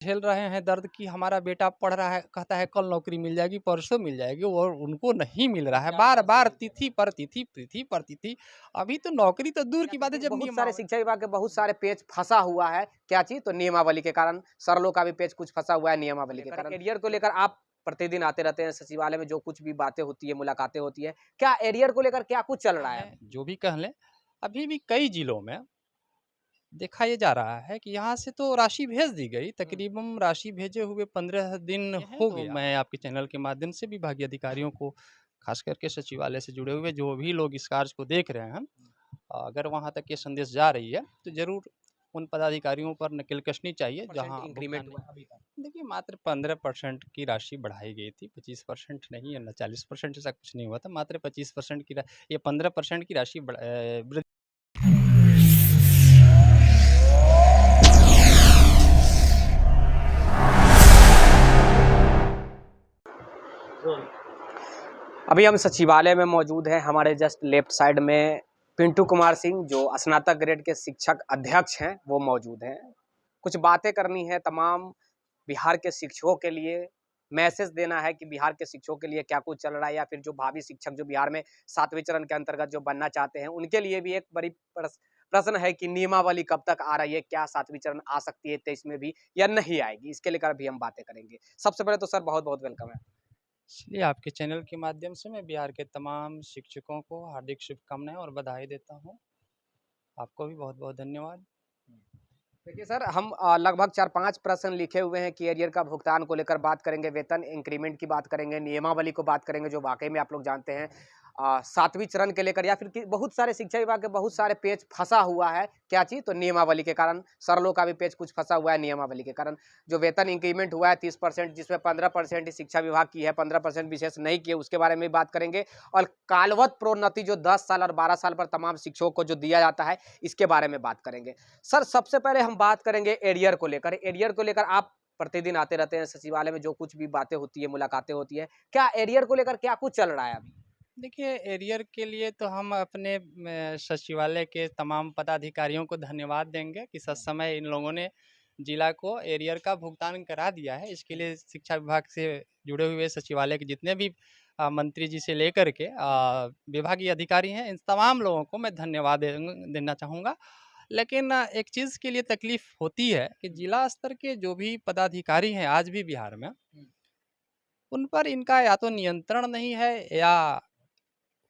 झेल रहे हैं दर्द कि हमारा बेटा पढ़ रहा है, कहता है कल नौकरी मिल जाएगी, परसों मिल जाएगी और उनको नहीं मिल रहा है। बार-बार तिथि पर तिथि, तिथि पर तिथि। अभी तो नौकरी तो दूर की बात है जब बहुत सारे नियमावली। शिक्षा विभाग के बहुत सारे पेज फंसा हुआ है। क्या चीज? तो नियमावली के कारण सरलों का भी पेज कुछ फंसा हुआ है नियमावली के कारण। एरियर को लेकर आप प्रतिदिन आते रहते हैं सचिवालय में, जो कुछ भी बातें होती है, मुलाकातें होती है, क्या एरियर को लेकर क्या कुछ चल रहा है? जो भी कह लें, अभी भी कई जिलों में देखा ये जा रहा है कि यहाँ से तो राशि भेज दी गई, तकरीबन राशि भेजे हुए 15 दिन हो गया। मैं आपके चैनल के माध्यम से विभागीय अधिकारियों को, खास करके सचिवालय से जुड़े हुए जो भी लोग इस कार्य को देख रहे हैं, अगर वहाँ तक ये संदेश जा रही है तो ज़रूर उन पदाधिकारियों पर नकेल कसनी चाहिए जहाँ इंक्रीमेंट भुगतान। हुआ अभी तक? देखिए, मात्र 15% की राशि बढ़ाई गई थी, 25% नहीं या 40% ऐसा कुछ नहीं हुआ था, मात्र 25% की ये 15% की राशि वृद्धि। अभी हम सचिवालय में मौजूद हैं। हमारे जस्ट लेफ्ट साइड में पिंटू कुमार सिंह, जो स्नातक ग्रेड के शिक्षक अध्यक्ष हैं, वो मौजूद हैं। कुछ बातें करनी है तमाम बिहार के शिक्षकों के लिए, मैसेज देना है कि बिहार के शिक्षकों के लिए क्या कुछ चल रहा है, या फिर जो भावी शिक्षक जो बिहार में 7वें चरण के अंतर्गत जो बनना चाहते हैं, उनके लिए भी एक बड़ी प्रश्न है कि नियमावली कब तक आ रही है, क्या 7वीं चरण आ सकती है 23 में भी या नहीं आएगी, इसके लेकर भी हम बातें करेंगे। सबसे पहले तो सर बहुत बहुत वेलकम है। इसलिए आपके चैनल के माध्यम से मैं बिहार के तमाम शिक्षकों को हार्दिक शुभकामनाएं और बधाई देता हूं। आपको भी बहुत-बहुत धन्यवाद। देखिए सर, हम लगभग 4-5 प्रश्न लिखे हुए हैं कि एरियर का भुगतान को लेकर बात करेंगे, वेतन इंक्रीमेंट की बात करेंगे, नियमावली को बात करेंगे, जो वाकई में आप लोग जानते हैं 7वीं चरण के लेकर, या फिर बहुत सारे शिक्षा विभाग के बहुत सारे पेज फंसा हुआ है। क्या चीज? तो नियमावली के कारण सरलों का भी पेज कुछ फंसा हुआ है नियमावली के कारण। जो वेतन इंक्रीमेंट हुआ है 30%, जिसमें 15% ही शिक्षा विभाग की है, 15% विशेष नहीं किए, उसके बारे में बात करेंगे। और कालवत प्रोन्नति जो 10 साल और 12 साल पर तमाम शिक्षकों को जो दिया जाता है, इसके बारे में बात करेंगे। सर, सबसे पहले हम बात करेंगे एरियर को लेकर। एरियर को लेकर आप प्रतिदिन आते रहते हैं सचिवालय में, जो कुछ भी बातें होती है, मुलाकातें होती है, क्या एरियर को लेकर क्या कुछ चल रहा है अभी? देखिए, एरियर के लिए तो हम अपने सचिवालय के तमाम पदाधिकारियों को धन्यवाद देंगे कि ससमय इन लोगों ने जिला को एरियर का भुगतान करा दिया है। इसके लिए शिक्षा विभाग से जुड़े हुए सचिवालय के जितने भी मंत्री जी से लेकर के विभागीय अधिकारी हैं, इन तमाम लोगों को मैं धन्यवाद देना चाहूँगा। लेकिन एक चीज़ के लिए तकलीफ़ होती है कि जिला स्तर के जो भी पदाधिकारी हैं आज भी बिहार में, उन पर इनका या तो नियंत्रण नहीं है या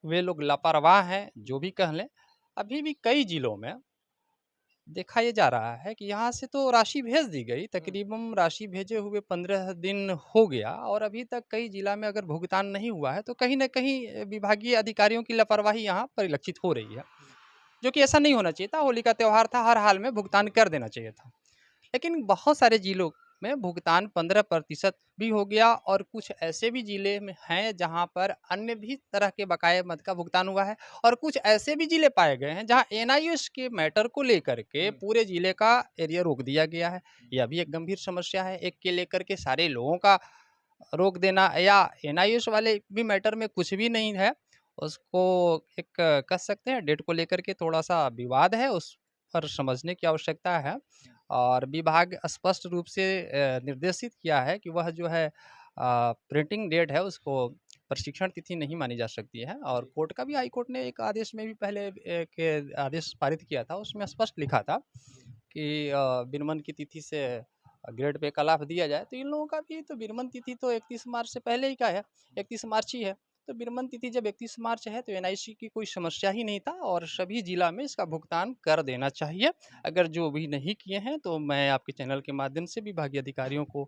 वे लोग लापरवाह हैं, जो भी कह लें। अभी भी कई जिलों में देखा ये जा रहा है कि यहाँ से तो राशि भेज दी गई, तकरीबन राशि भेजे हुए 15 दिन हो गया और अभी तक कई जिला में अगर भुगतान नहीं हुआ है, तो कहीं न कहीं विभागीय अधिकारियों की लापरवाही यहाँ परिलक्षित हो रही है, जो कि ऐसा नहीं होना चाहिए था। होली का त्योहार था, हर हाल में भुगतान कर देना चाहिए था। लेकिन बहुत सारे जिलों में भुगतान 15% भी हो गया और कुछ ऐसे भी जिले में हैं जहां पर अन्य भी तरह के बकाये मद का भुगतान हुआ है और कुछ ऐसे भी जिले पाए गए हैं जहां एनआईओएस के मैटर को लेकर के पूरे जिले का एरिया रोक दिया गया है। यह भी एक गंभीर समस्या है। एक के लेकर के सारे लोगों का रोक देना या एनआईओएस वाले भी मैटर में कुछ भी नहीं है, उसको एक कह सकते हैं डेट को लेकर के थोड़ा सा विवाद है, उस पर समझने की आवश्यकता है। और विभाग स्पष्ट रूप से निर्देशित किया है कि वह जो है प्रिंटिंग डेट है उसको प्रशिक्षण तिथि नहीं मानी जा सकती है। और कोर्ट का भी, हाई कोर्ट ने एक आदेश में भी पहले एक आदेश पारित किया था, उसमें स्पष्ट लिखा था कि विनिमय की तिथि से ग्रेड पे का लाभ दिया जाए। तो इन लोगों का भी तो विनिमय तिथि तो 31 मार्च से पहले ही का है, 31 मार्च ही है। तो विनिमय तिथि जब 31 मार्च है तो एनआईसी की कोई समस्या ही नहीं था और सभी जिला में इसका भुगतान कर देना चाहिए। अगर जो भी नहीं किए हैं तो मैं आपके चैनल के माध्यम से विभागीय अधिकारियों को,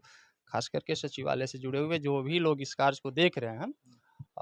खास करके सचिवालय से जुड़े हुए जो भी लोग इस कार्य को देख रहे हैं,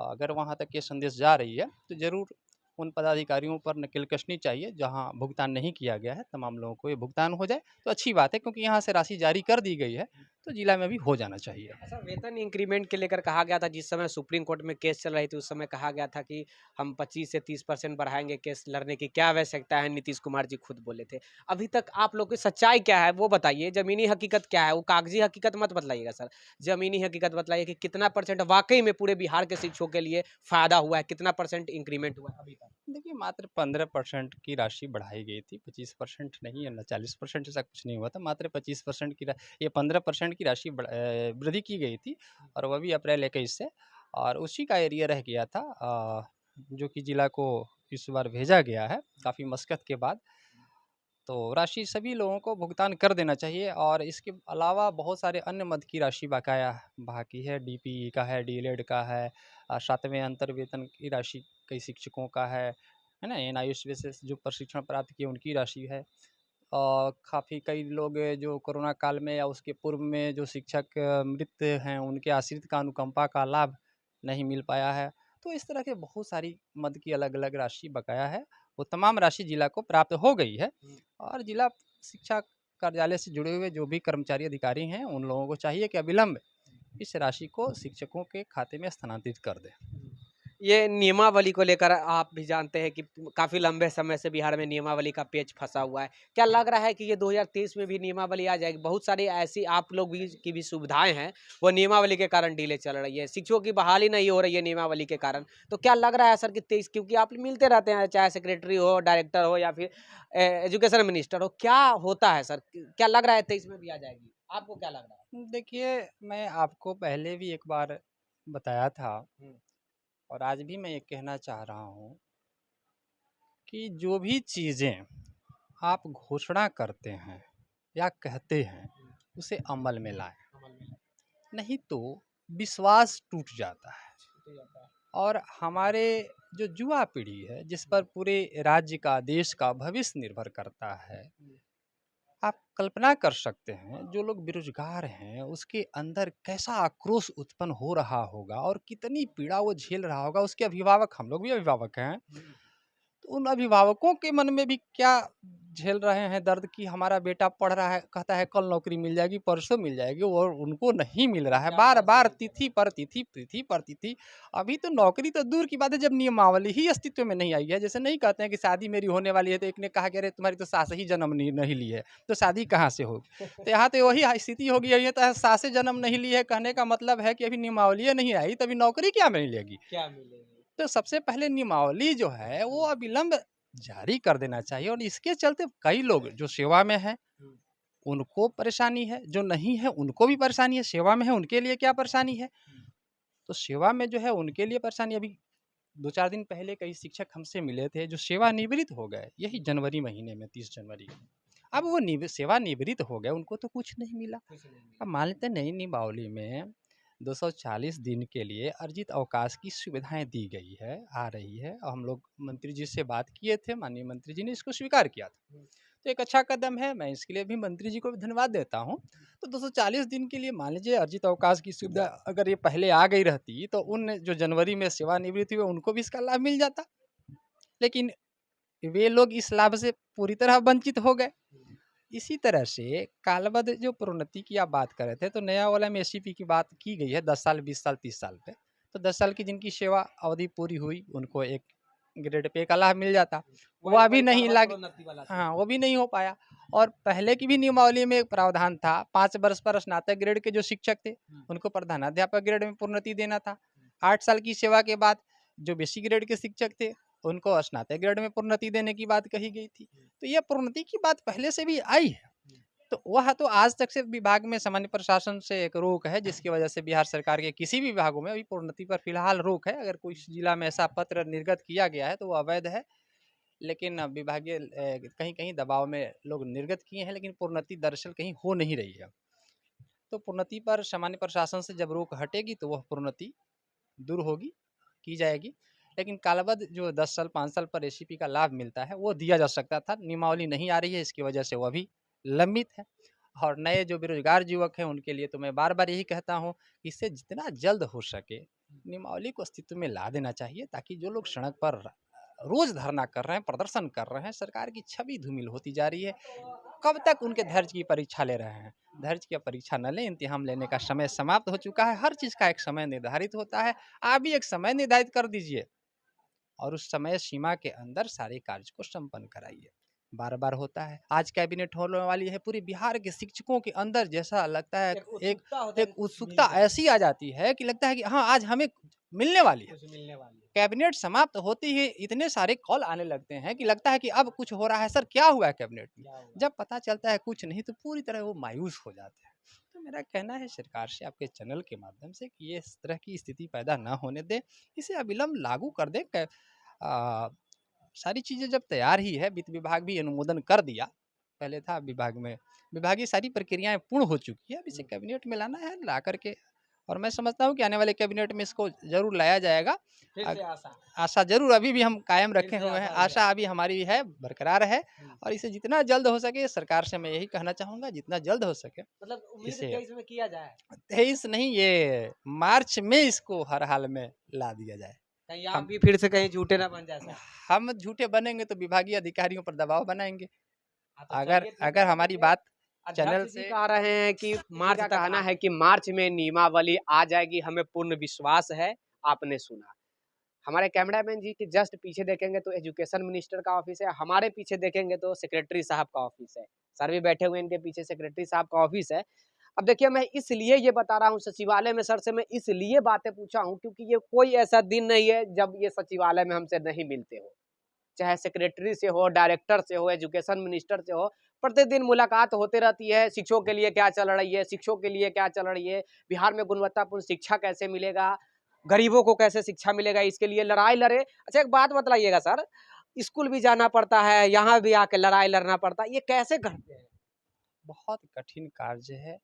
अगर वहाँ तक ये संदेश जा रही है तो ज़रूर उन पदाधिकारियों पर नकेल कसनी चाहिए जहाँ भुगतान नहीं किया गया है, तमाम लोगों को ये भुगतान हो जाए तो अच्छी बात है, क्योंकि यहाँ से राशि जारी कर दी गई है तो जिला में भी हो जाना चाहिए। अच्छा, वेतन इंक्रीमेंट के लेकर कहा गया था, जिस समय सुप्रीम कोर्ट में केस चल रही थी, उस समय कहा गया था कि हम 25 से 30% बढ़ाएँगे, केस लड़ने की क्या आवश्यकता है, नीतीश कुमार जी खुद बोले थे। अभी तक आप लोग की सच्चाई क्या है, वो बताइए, ज़मीनी हकीकत क्या है? वो कागज़ी हकीकत मत बतलाइएगा सर, ज़मीनी हकीकत बतलाइए कि कितना परसेंट वाक़ई में पूरे बिहार के शिक्षकों के लिए फ़ायदा हुआ है, कितना परसेंट इंक्रीमेंट हुआ है अभी तक? देखिए, मात्र 15% की राशि बढ़ाई गई थी, 25% नहीं या ना 40% ऐसा कुछ नहीं हुआ था, मात्र 25% की ये 15% की राशि वृद्धि की गई थी, और वह भी अप्रैल 21 से, और उसी का एरिया रह गया था, जो कि जिला को इस बार भेजा गया है काफ़ी मशक्क़त के बाद। तो राशि सभी लोगों को भुगतान कर देना चाहिए, और इसके अलावा बहुत सारे अन्य मद की राशि बकाया बाकी है, डीपीई का है, डीएलएड का है, 7वें अंतर वेतन की राशि कई शिक्षकों का है ना, एनआईओएस से जो प्रशिक्षण प्राप्त किए उनकी राशि है, और काफ़ी कई लोग जो कोरोना काल में या उसके पूर्व में जो शिक्षक मृत हैं, उनके आश्रित का अनुकंपा का लाभ नहीं मिल पाया है। तो इस तरह के बहुत सारी मद की अलग-अलग राशि बकाया है, वो तमाम राशि जिला को प्राप्त हो गई है, और जिला शिक्षा कार्यालय से जुड़े हुए जो भी कर्मचारी अधिकारी हैं, उन लोगों को चाहिए कि अविलंब इस राशि को शिक्षकों के खाते में स्थानांतरित कर दें। ये नियमावली को लेकर आप भी जानते हैं कि काफ़ी लंबे समय से बिहार में नियमावली का पेच फँसा हुआ है। क्या लग रहा है कि ये 2023 में भी नियमावली आ जाएगी? बहुत सारी ऐसी आप लोग भी की भी सुविधाएँ हैं, वो नियमावली के कारण डिले चल रही है। शिक्षकों की बहाली नहीं हो रही है नियमावली के कारण। तो क्या लग रहा है सर कि 23, क्योंकि आप मिलते रहते हैं, चाहे सेक्रेटरी हो, डायरेक्टर हो या फिर एजुकेशन मिनिस्टर हो, क्या होता है सर? क्या लग रहा है 23 में भी आ जाएगी? आपको क्या लग रहा है? देखिए, मैं आपको पहले भी एक बार बताया था, हुँ, और आज भी मैं ये कहना चाह रहा हूँ कि जो भी चीज़ें आप घोषणा करते हैं या कहते हैं, हुँ, उसे अमल में लाएँ, अमल में नहीं तो विश्वास टूट जाता है। लाते जाता है। और हमारे जो युवा पीढ़ी है, जिस पर पूरे राज्य का, देश का भविष्य निर्भर करता है, हुँ, आप कल्पना कर सकते हैं जो लोग बेरोजगार हैं, उसके अंदर कैसा आक्रोश उत्पन्न हो रहा होगा, और कितनी पीड़ा वो झेल रहा होगा। उसके अभिभावक, हम लोग भी अभिभावक हैं, हुँ, तो उन अभिभावकों के मन में भी क्या झेल रहे हैं दर्द, कि हमारा बेटा पढ़ रहा है, कहता है कल नौकरी मिल जाएगी, परसों मिल जाएगी, और उनको नहीं मिल रहा है, बार विज्ञापन से बार मिलते तिथि हैं। पर तिथि, तिथि पर तिथि। अभी तो नौकरी तो दूर की बात है, जब नियमावली ही अस्तित्व में नहीं आई है। जैसे नहीं कहते हैं कि शादी मेरी होने वाली है, तो एक ने कहा कि अरे तुम्हारी तो सास ही जन्म नहीं नहीं ली है, तो शादी कहाँ से होगी। तो यहाँ तो वही स्थिति होगी, ये तो सासे जन्म नहीं ली है, कहने का मतलब है कि अभी नियमावली नहीं आई, तभी नौकरी क्या मिलेगी। क्या मिलेगी? तो सबसे पहले नियमावली जो है वो हुँ, अविलंब जारी कर देना चाहिए, और इसके चलते कई लोग जो सेवा में हैं, हुँ, उनको परेशानी है, जो नहीं है उनको भी परेशानी है। सेवा में है उनके लिए क्या परेशानी है, हुँ, तो सेवा में जो है उनके लिए परेशानी। अभी 2-4 दिन पहले कई शिक्षक हमसे मिले थे जो सेवानिवृत्त हो गए, यही जनवरी महीने में 30 जनवरी को। अब वो सेवानिवृत्त हो गए, उनको तो कुछ नहीं मिला। कुछ नहीं अब मिला। मान लेते हैं नई नियमावली में 240 दिन के लिए अर्जित अवकाश की सुविधाएं दी गई है, आ रही है, और हम लोग मंत्री जी से बात किए थे, माननीय मंत्री जी ने इसको स्वीकार किया था। हुँ, तो एक अच्छा कदम है, मैं इसके लिए भी मंत्री जी को भी धन्यवाद देता हूँ। तो 240 दिन के लिए मान लीजिए अर्जित अवकाश की सुविधा अगर ये पहले आ गई रहती, तो उन जो जनवरी में सेवानिवृत्त हुए उनको भी इसका लाभ मिल जाता। लेकिन वे लोग इस लाभ से पूरी तरह वंचित हो गए। हुँ, इसी तरह से कालबद्ध जो प्रोन्नति की आप बात कर रहे थे, तो नया वाला में एसीपी की बात की गई है, 10 साल, 20 साल, 30 साल पे। तो 10 साल की जिनकी सेवा अवधि पूरी हुई, उनको एक ग्रेड पे का लाभ मिल जाता। वही वह भी वही नहीं कालवा लाग प्रोन्नति वाला चीज़ हाँ, है। वो भी नहीं हो पाया। और पहले की भी नियमावली में एक प्रावधान था, 5 वर्ष पर स्नातक ग्रेड के जो शिक्षक थे, हुँ, उनको प्रधानाध्यापक ग्रेड में प्रोन्नति देना था। हुँ, 8 साल की सेवा के बाद जो बेसिक ग्रेड के शिक्षक थे, उनको स्नातक ग्रेड में प्रोन्नति देने की बात कही गई थी। हुँ, तो ये प्रोन्नति की बात पहले से भी आई है। हुँ, तो वह तो आज तक से विभाग में सामान्य प्रशासन से एक रोक है, जिसकी वजह से बिहार सरकार के किसी भी विभागों में अभी प्रोन्नति पर फिलहाल रोक है। अगर कोई जिला में ऐसा पत्र निर्गत किया गया है तो वो अवैध है। लेकिन विभागीय कहीं-कहीं दबाव में लोग निर्गत किए हैं, लेकिन प्रोन्नति दरअसल कहीं हो नहीं रही है। तो प्रोन्नति पर सामान्य प्रशासन से जब रोक हटेगी तो वह प्रोन्नति दूर होगी, की जाएगी। लेकिन कालावध जो 10 साल, 5 साल पर एसीपी का लाभ मिलता है, वो दिया जा सकता था। नियमावली नहीं आ रही है, इसकी वजह से वो अभी लंबित है। और नए जो बेरोजगार युवक हैं, उनके लिए तो मैं बार-बार यही कहता हूँ कि इससे जितना जल्द हो सके, नियमावली को अस्तित्व में ला देना चाहिए, ताकि जो लोग सड़क पर रोज़ धरना कर रहे हैं, प्रदर्शन कर रहे हैं, सरकार की छवि धूमिल होती जा रही है। कब तक उनके धैर्य की परीक्षा ले रहे हैं? धैर्य की परीक्षा न लें, इम्तिहान लेने का समय समाप्त हो चुका है। हर चीज़ का एक समय निर्धारित होता है। आप भी एक समय निर्धारित कर दीजिए और उस समय सीमा के अंदर सारे कार्य को संपन्न कराइए। बार-बार होता है। आज कैबिनेट होने वाली है, पूरे बिहार के शिक्षकों के अंदर जैसा लगता है एक उत्सुकता ऐसी आ जाती है कि लगता है कि हाँ, आज हमें मिलने वाली है। कैबिनेट समाप्त होते ही इतने सारे कॉल आने लगते हैं कि लगता है कि अब कुछ हो रहा है। सर क्या हुआ है कैबिनेट में? जब पता चलता है कुछ नहीं तो पूरी तरह वो मायूस हो जाते हैं। तो मेरा कहना है सरकार से आपके चैनल के माध्यम से कि ये इस तरह की स्थिति पैदा ना होने दें, इसे अविलंब लागू कर दें। सारी चीज़ें जब तैयार ही है, वित्त विभाग भी अनुमोदन कर दिया, पहले था विभाग में, विभागीय सारी प्रक्रियाएँ पूर्ण हो चुकी है, अब इसे कैबिनेट में लाना है, ला कर के और मैं समझता हूँ कि आने वाले कैबिनेट में इसको ज़रूर लाया जाएगा। आशा ज़रूर अभी भी हम कायम रखे हुए हैं, आशा अभी हमारी है, बरकरार है और इसे जितना जल्द हो सके सरकार से मैं यही कहना चाहूँगा, जितना जल्द हो सके मतलब उम्मीद इसे 23 में किया जाए। 23 नहीं, ये मार्च में इसको हर हाल में ला दिया जाए। कहीं आप भी फिर से कहीं झूठे ना बन जाए सर। हम झूठे बनेंगे तो विभागीय अधिकारियों पर दबाव बनाएँगे। तो अगर हमारी बात चैनल अध्यक्ष जी से कह रहे हैं कि मार्च तक कहना है कि मार्च में नियमावली आ जाएगी, हमें पूर्ण विश्वास है। आपने सुना। हमारे कैमरामैन जी के जस्ट पीछे देखेंगे तो एजुकेशन मिनिस्टर का ऑफिस है, हमारे पीछे देखेंगे तो सेक्रेटरी साहब का ऑफिस है। सर भी बैठे हुए हैं, इनके पीछे सेक्रेटरी साहब का ऑफिस है। अब देखिए मैं इसलिए ये बता रहा हूँ सचिवालय में सर से मैं इसलिए बातें पूछा हूँ क्योंकि ये कोई ऐसा दिन नहीं है जब ये सचिवालय में हमसे नहीं मिलते हो। चाहे सेक्रेटरी से हो, डायरेक्टर से हो, एजुकेशन मिनिस्टर से हो, प्रतिदिन मुलाकात होते रहती है। शिक्षकों के लिए क्या चल रही है, शिक्षकों के लिए क्या चल रही है, बिहार में गुणवत्तापूर्ण शिक्षा कैसे मिलेगा, गरीबों को कैसे शिक्षा मिलेगा, इसके लिए लड़ाई लड़े। अच्छा एक बात बतलाइएगा सर, स्कूल भी जाना पड़ता है, यहाँ भी आके लड़ाई लड़ना पड़ता है, ये कैसे करते हैं? बहुत कठिन कार्य है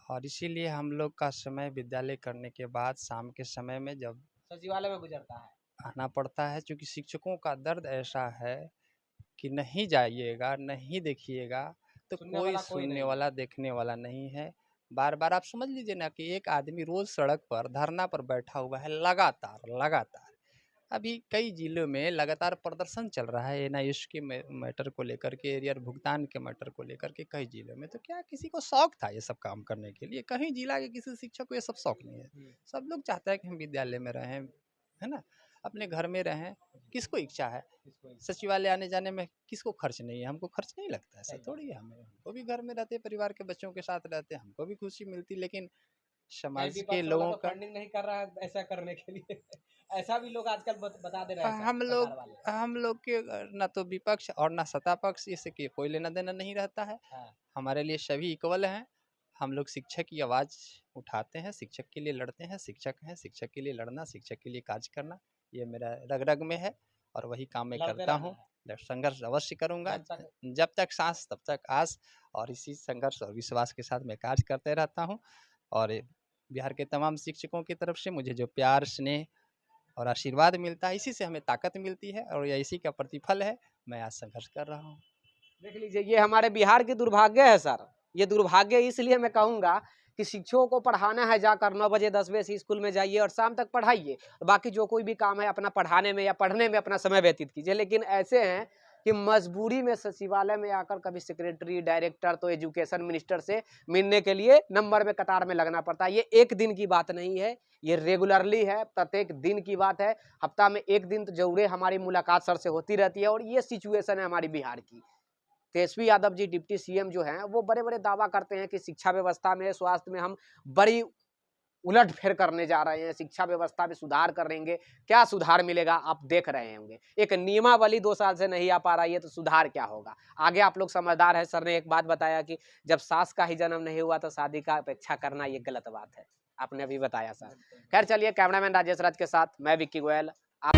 और इसीलिए हम लोग का समय विद्यालय करने के बाद शाम के समय में जब सचिवालय में गुजरता है, आना पड़ता है, क्योंकि शिक्षकों का दर्द ऐसा है कि नहीं जाइएगा, नहीं देखिएगा तो कोई सुनने वाला, देखने वाला नहीं है। बार-बार आप समझ लीजिए ना कि एक आदमी रोज़ सड़क पर धरना पर बैठा हुआ है लगातार। अभी कई जिलों में लगातार प्रदर्शन चल रहा है एनआईएस के मैटर को लेकर के, एरियर भुगतान के मैटर को लेकर के कई जिलों में। तो क्या किसी को शौक था ये सब काम करने के लिए? कहीं जिला के किसी शिक्षक को ये सब शौक नहीं है। सब लोग चाहता है कि हम विद्यालय में रहें, है ना? अपने घर में रहें। किसको इच्छा है? सचिवालय आने जाने में किसको खर्च नहीं है? हमको खर्च नहीं लगता है, ऐसा थोड़ी है। हमें हमको भी घर में रहते, परिवार के बच्चों के साथ रहते, हमको भी खुशी मिलती, लेकिन समाज के लोगों का फंडिंग नहीं कर रहा है ऐसा करने के लिए। ऐसा भी लोग आजकल बता दे रहे हैं हम लोग के ना तो विपक्ष और ना सत्ता पक्ष इससे कि कोई लेना देना नहीं रहता है। हमारे लिए सभी इक्वल हैं। हम लोग शिक्षक की आवाज़ उठाते हैं, शिक्षक के लिए लड़ते हैं, शिक्षक हैं, शिक्षक के लिए लड़ना, शिक्षक के लिए कार्य करना, ये मेरा रग-रग में है और वही काम मैं करता हूँ। संघर्ष अवश्य करूँगा, जब तक सांस तब तक आस, और इसी संघर्ष और विश्वास के साथ मैं कार्य करते रहता हूँ। और बिहार के तमाम शिक्षकों की तरफ से मुझे जो प्यार, स्नेह और आशीर्वाद मिलता है, इसी से हमें ताकत मिलती है और इसी का प्रतिफल है मैं आज संघर्ष कर रहा हूँ। देख लीजिए ये हमारे बिहार की दुर्भाग्य है सर। ये दुर्भाग्य इसलिए मैं कहूँगा कि शिक्षकों को पढ़ाना है, जाकर 9 बजे 10 बजे से स्कूल में जाइए और शाम तक पढ़ाइए। बाकी जो कोई भी काम है अपना पढ़ाने में या पढ़ने में अपना समय व्यतीत कीजिए। लेकिन ऐसे हैं कि मजबूरी में सचिवालय में आकर कभी सेक्रेटरी, डायरेक्टर तो एजुकेशन मिनिस्टर से मिलने के लिए नंबर में कतार में लगना पड़ता है। ये एक दिन की बात नहीं है, ये रेगुलरली है, प्रत्येक दिन की बात है। हफ्ता में एक दिन तो जरूर हमारी मुलाकात सर से होती रहती है और ये सिचुएशन है हमारी बिहार की। तेजस्वी यादव जी डिप्टी सीएम जो हैं वो बड़े-बड़े दावा करते हैं कि शिक्षा व्यवस्था में, स्वास्थ्य में हम बड़ी उलट-फेर करने जा रहे हैं, शिक्षा व्यवस्था में सुधार करेंगे। क्या सुधार मिलेगा आप देख रहे होंगे। एक नियमावली 2 साल से नहीं आ पा रही है तो सुधार क्या होगा? आगे आप लोग समझदार हैं। सर ने एक बात बताया कि जब सास का ही जन्म नहीं हुआ तो शादी का अपेक्षा करना ये गलत बात है। आपने अभी बताया सर। खैर चलिए कैमरामैन राजेश राज के साथ मैं विक्की गोयल। आप